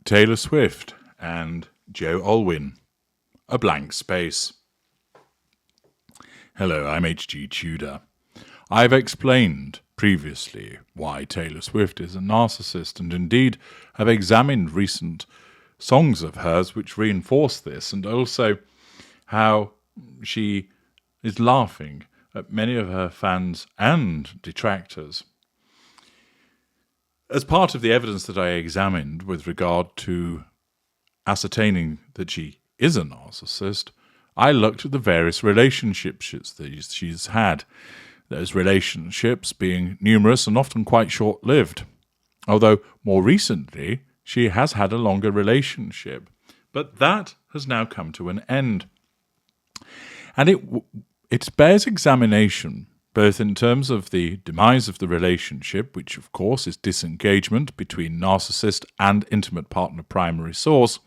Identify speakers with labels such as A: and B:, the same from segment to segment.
A: Taylor Swift and Joe Alwyn, A Blank Space. Hello, I'm H.G. Tudor. I've explained previously why Taylor Swift is a narcissist, and indeed have examined recent songs of hers which reinforce this, and also how she is laughing at many of her fans and detractors. As part of the evidence that I examined with regard to ascertaining that she is a narcissist, I looked at the various relationships that she's had, those relationships being numerous and often quite short-lived. Although more recently she has had a longer relationship, but that has now come to an end. And it bears examination, both in terms of the demise of the relationship, which of course is disengagement between narcissist and intimate partner primary source,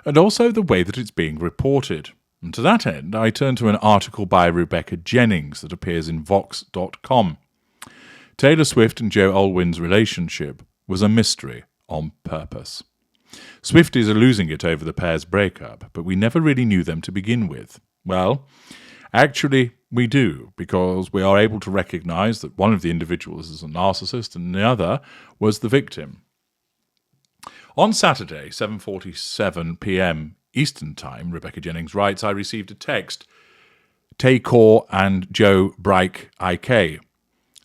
A: and also the way that it's being reported. And to that end, I turn to an article by Rebecca Jennings that appears in Vox.com. Taylor Swift and Joe Alwyn's relationship was a mystery on purpose. Swifties are losing it over the pair's breakup, but we never really knew them to begin with. Well, actually, we do, because we are able to recognize that one of the individuals is a narcissist and the other was the victim. On Saturday, 7:47 p.m. Eastern Time, Rebecca Jennings writes, I received a text, Tay-Core and Joe Brike IK.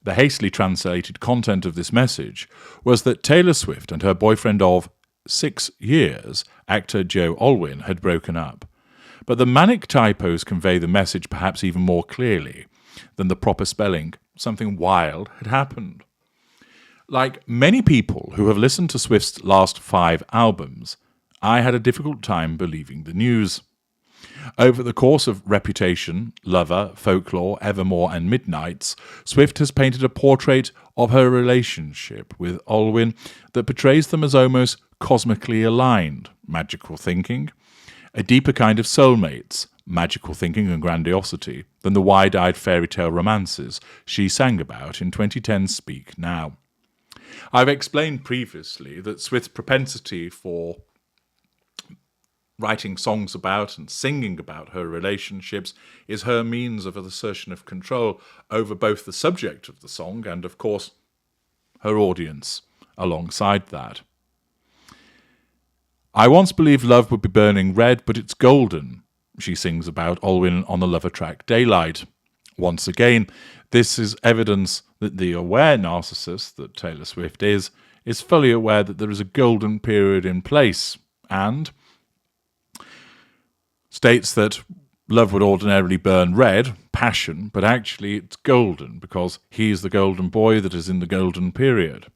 A: The hastily translated content of this message was that Taylor Swift and her boyfriend of 6 years, actor Joe Alwyn, had broken up. But the manic typos convey the message perhaps even more clearly than the proper spelling. Something wild had happened. Like many people who have listened to Swift's last 5 albums, I had a difficult time believing the news. Over the course of Reputation, Lover, Folklore, Evermore and Midnights, Swift has painted a portrait of her relationship with Alwyn that portrays them as almost cosmically aligned, magical thinking, a deeper kind of soulmates, magical thinking and grandiosity, than the wide-eyed fairy tale romances she sang about in 2010's Speak Now. I've explained previously that Swift's propensity for writing songs about and singing about her relationships is her means of assertion of control over both the subject of the song and, of course, her audience alongside that. I once believed love would be burning red, but it's golden, she sings about Alwyn on the Lover track Daylight. Once again, this is evidence that the aware narcissist that Taylor Swift is fully aware that there is a golden period in place, and states that love would ordinarily burn red, passion, but actually it's golden because he's the golden boy that is in the golden period.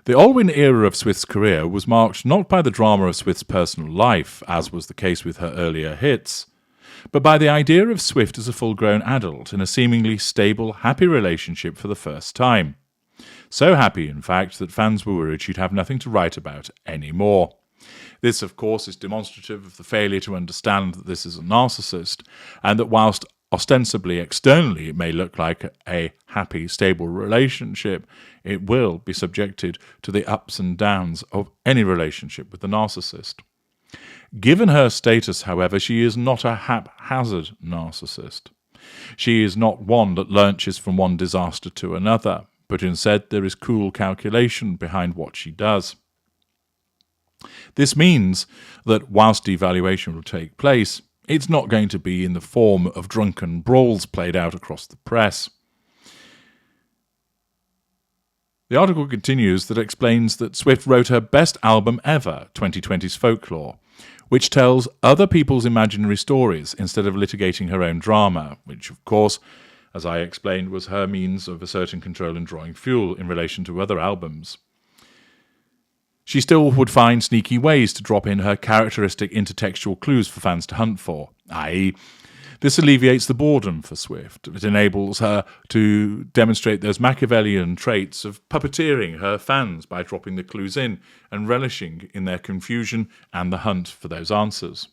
A: The Alwyn era of Swift's career was marked not by the drama of Swift's personal life, as was the case with her earlier hits, but by the idea of Swift as a full-grown adult in a seemingly stable, happy relationship for the first time. So happy, in fact, that fans were worried she'd have nothing to write about anymore. This, of course, is demonstrative of the failure to understand that this is a narcissist, and that whilst ostensibly, externally, it may look like a happy, stable relationship, it will be subjected to the ups and downs of any relationship with the narcissist. Given her status, however, she is not a haphazard narcissist. She is not one that lurches from one disaster to another, but instead there is cool calculation behind what she does. This means that whilst devaluation will take place, it's not going to be in the form of drunken brawls played out across the press. The article continues that explains that Swift wrote her best album ever, 2020's Folklore, which tells other people's imaginary stories instead of litigating her own drama, which, of course, as I explained, was her means of asserting control and drawing fuel in relation to other albums. She still would find sneaky ways to drop in her characteristic intertextual clues for fans to hunt for, i.e., this alleviates the boredom for Swift. It enables her to demonstrate those Machiavellian traits of puppeteering her fans by dropping the clues in and relishing in their confusion and the hunt for those answers.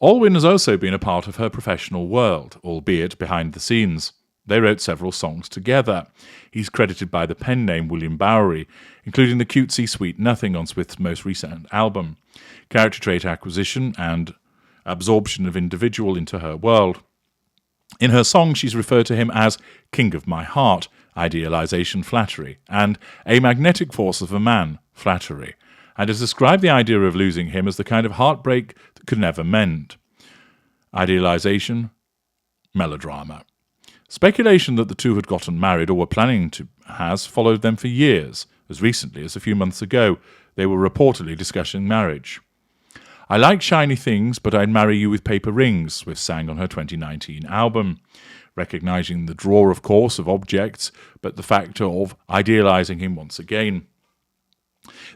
A: Alwyn has also been a part of her professional world, albeit behind the scenes. They wrote several songs together. He's credited by the pen name William Bowery, including the cutesy Sweet Nothing on Swift's most recent album, character trait acquisition, and absorption of individual into her world. In her song, she's referred to him as King of My Heart, idealization, flattery, and a magnetic force of a man, flattery, and has described the idea of losing him as the kind of heartbreak that could never mend. Idealization, melodrama. Speculation that the two had gotten married or were planning to has followed them for years. As recently as a few months ago, they were reportedly discussing marriage. I like shiny things, but I'd marry you with paper rings, Swift sang on her 2019 album, recognising the draw, of course, of objects, but the factor of idealising him once again.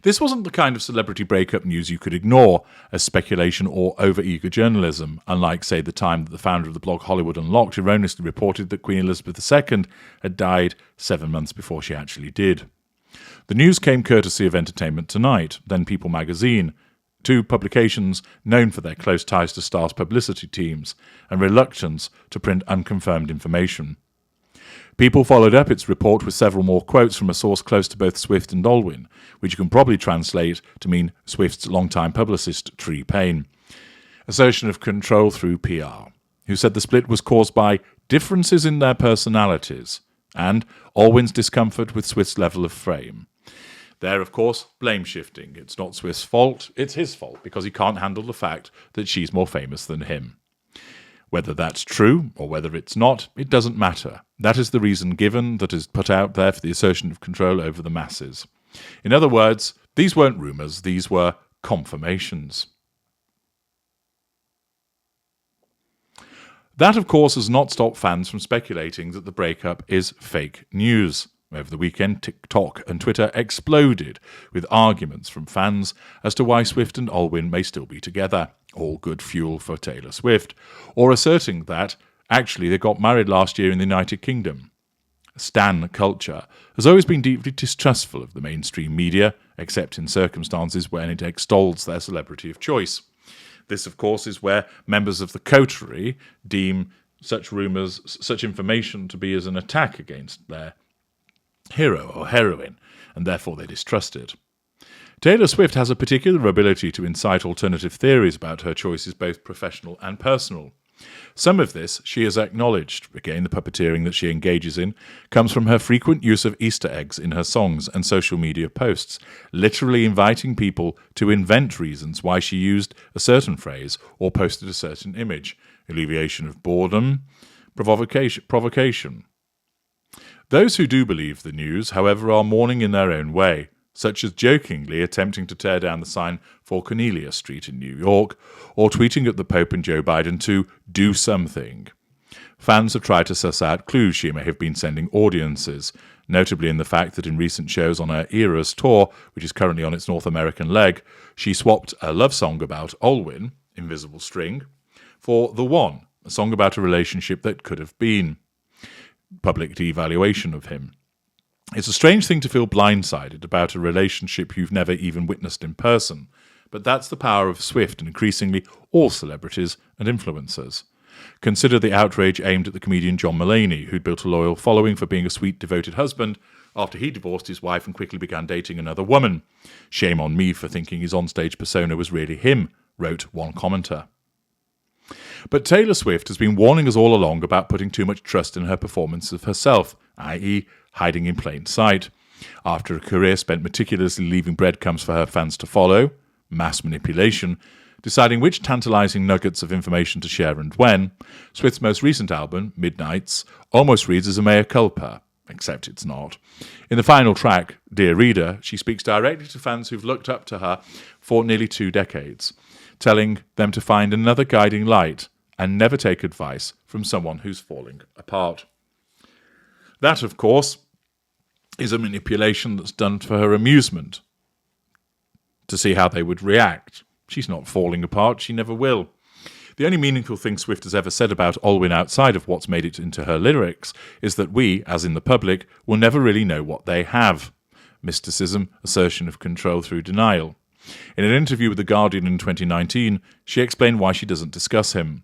A: This wasn't the kind of celebrity breakup news you could ignore as speculation or over-eager journalism, unlike, say, the time that the founder of the blog Hollywood Unlocked erroneously reported that Queen Elizabeth II had died 7 months before she actually did. The news came courtesy of Entertainment Tonight, then People magazine, two publications known for their close ties to stars' publicity teams and reluctance to print unconfirmed information. People followed up its report with several more quotes from a source close to both Swift and Alwyn, which you can probably translate to mean Swift's longtime publicist, Tree Payne. Assertion of control through PR, who said the split was caused by differences in their personalities and Alwyn's discomfort with Swift's level of fame. There, of course, blame shifting. It's not Swift's fault, it's his fault, because he can't handle the fact that she's more famous than him. Whether that's true or whether it's not, it doesn't matter. That is the reason given that is put out there for the assertion of control over the masses. In other words, these weren't rumours, these were confirmations. That, of course, has not stopped fans from speculating that the breakup is fake news. Over the weekend, TikTok and Twitter exploded with arguments from fans as to why Swift and Alwyn may still be together, all good fuel for Taylor Swift, or asserting that, actually, they got married last year in the United Kingdom. Stan culture has always been deeply distrustful of the mainstream media, except in circumstances when it extols their celebrity of choice. This, of course, is where members of the coterie deem such rumours, such information to be as an attack against their hero or heroine, and therefore they distrust it. Taylor Swift has a particular ability to incite alternative theories about her choices, both professional and personal. Some of this she has acknowledged. Again, the puppeteering that she engages in comes from her frequent use of Easter eggs in her songs and social media posts, literally inviting people to invent reasons why she used a certain phrase or posted a certain image. Alleviation of boredom, provocation. Those who do believe the news, however, are mourning in their own way, such as jokingly attempting to tear down the sign for Cornelia Street in New York, or tweeting at the Pope and Joe Biden to do something. Fans have tried to suss out clues she may have been sending audiences, notably in the fact that in recent shows on her Eras tour, which is currently on its North American leg, she swapped a love song about Alwyn, Invisible String, for The One, a song about a relationship that could have been. Public devaluation of him. It's a strange thing to feel blindsided about a relationship you've never even witnessed in person, but that's the power of Swift and increasingly all celebrities and influencers. Consider the outrage aimed at the comedian John Mulaney, who'd built a loyal following for being a sweet, devoted husband after he divorced his wife and quickly began dating another woman. Shame on me for thinking his onstage persona was really him, wrote one commenter. But Taylor Swift has been warning us all along about putting too much trust in her performance of herself, i.e. hiding in plain sight. After a career spent meticulously leaving breadcrumbs for her fans to follow, mass manipulation, deciding which tantalizing nuggets of information to share and when, Swift's most recent album, Midnights, almost reads as a mea culpa, except it's not. In the final track, Dear Reader, she speaks directly to fans who've looked up to her for nearly 2 decades, telling them to find another guiding light and never take advice from someone who's falling apart. That, of course, is a manipulation that's done for her amusement, to see how they would react. She's not falling apart, she never will. The only meaningful thing Swift has ever said about Alwyn outside of what's made it into her lyrics is that we, as in the public, will never really know what they have. Mysticism, assertion of control through denial. In an interview with The Guardian in 2019, she explained why she doesn't discuss him.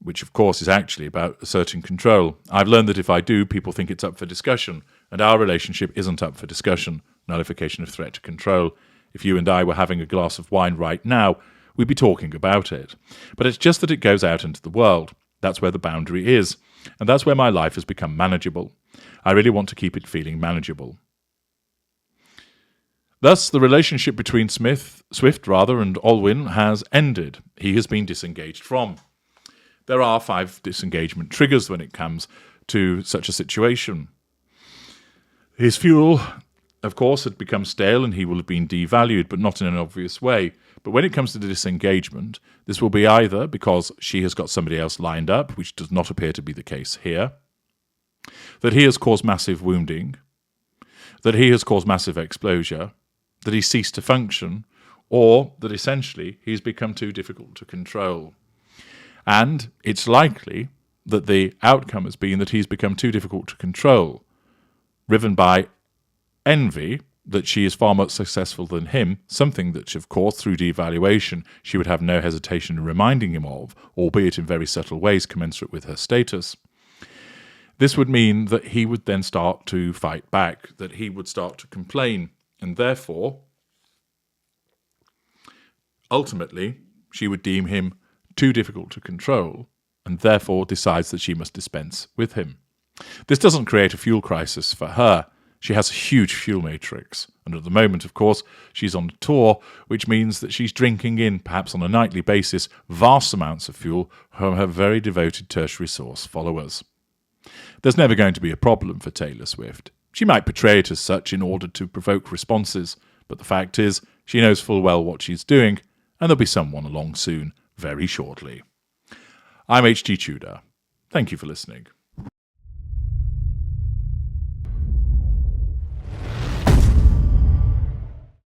A: which of course is actually about asserting control. I've learned that if I do, people think it's up for discussion, and our relationship isn't up for discussion. Nullification of threat to control. If you and I were having a glass of wine right now, we'd be talking about it. But it's just that it goes out into the world. That's where the boundary is, and that's where my life has become manageable. I really want to keep it feeling manageable. Thus, the relationship between Swift and Alwyn has ended. He has been disengaged from. There are 5 disengagement triggers when it comes to such a situation. His fuel, of course, had become stale and he will have been devalued, but not in an obvious way. But when it comes to the disengagement, this will be either because she has got somebody else lined up, which does not appear to be the case here, that he has caused massive wounding, that he has caused massive exposure, that he ceased to function, or that essentially he's become too difficult to control. And it's likely that the outcome has been that he's become too difficult to control, driven by envy that she is far more successful than him, something that, of course, through devaluation, she would have no hesitation in reminding him of, albeit in very subtle ways commensurate with her status. This would mean that he would then start to fight back, that he would start to complain, and therefore, ultimately, she would deem him too difficult to control, and therefore decides that she must dispense with him. This doesn't create a fuel crisis for her. She has a huge fuel matrix, and at the moment, of course, she's on tour, which means that she's drinking in, perhaps on a nightly basis, vast amounts of fuel from her very devoted tertiary source followers. There's never going to be a problem for Taylor Swift. She might portray it as such in order to provoke responses, but the fact is, she knows full well what she's doing, and there'll be someone along soon, very shortly. I'm H.G. Tudor. Thank you for listening.